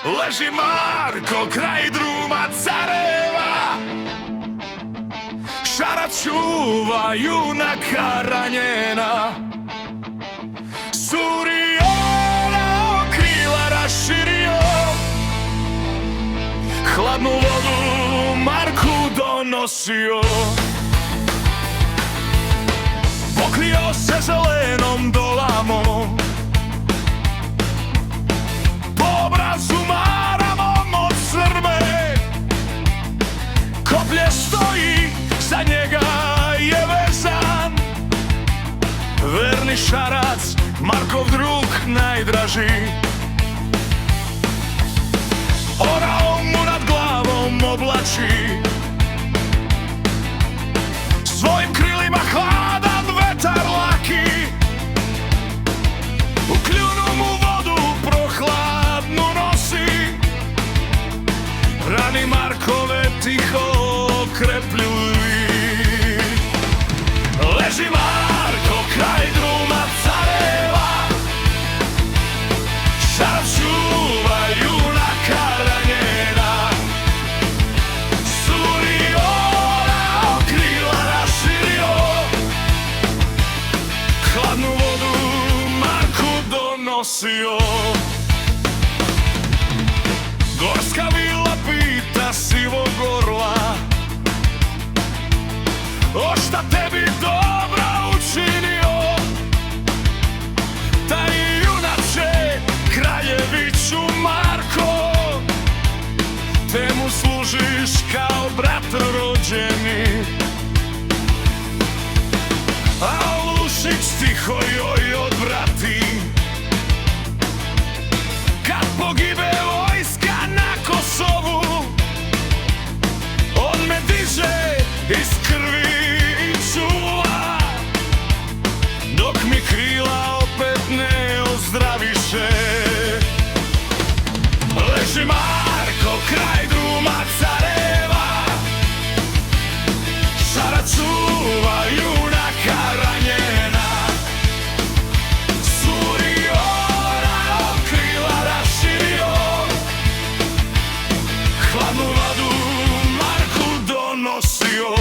Leži Marko kraj druma careva, Šarac čuva junaka ranjena. Suriona krila raširio, hladnu vodu Marku donosio. Pokrio se zelenom dolamom, po obrazu maramom od Srbe. Koplje stoji, za njega je vezan, verni Šarac, Markov drug najdraži. Orao mu nad glavom oblači, svojim krilima hladan vetar laki. U kljunu mu vodu prohladnu nosi, rani Markove tiho okrepljuj. Leži Marko kraj druma careva, Šarac čuva junaka ranjena. Suriona krila raširio, hladnu vodu Marku donosio. Gorska vila pita sivog orla, o šta tebi dobra učinio, taj junače Kraljeviću Marko, te mu služiš kao brat rođeni. A Lušić tiho joj odvrati, kad pogibe vojska na Kosovu, on me diže iz krvi i čuva, dok mi krila opet ne ozdraviše. Leži Marko kraj druma careva, Šarac čuva junaka ranjena. Suriona krila raširio, hladnu vodu Marku donosio.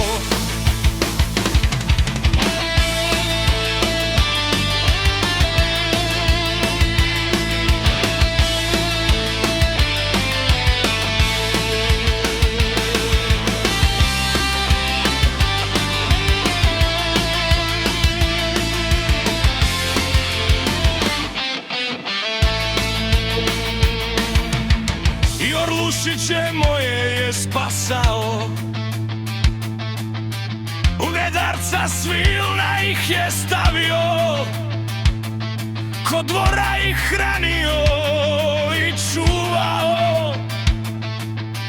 I Orlušiće moje je spasao, u Nedarca svilna ih je stavio, kod dvora ih hranio i čuvao.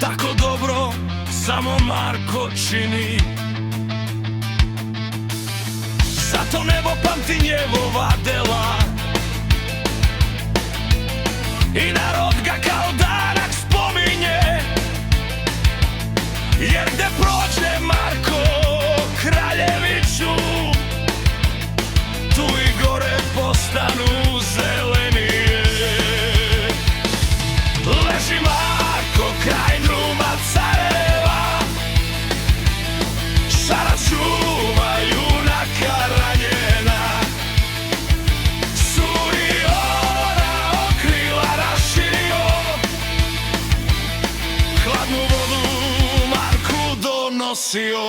Tako dobro samo Marko čini, zato nebo pamti njegova dela i narod ga kao danak spominje. Jer gde prođe Marko Kraljeviću, tu i gore postanu zelenije. Leži Marko kraj druma careva, Šarac čuva junaka ranjena. Suriona krila raširio, hladnu vodu Marku donosio.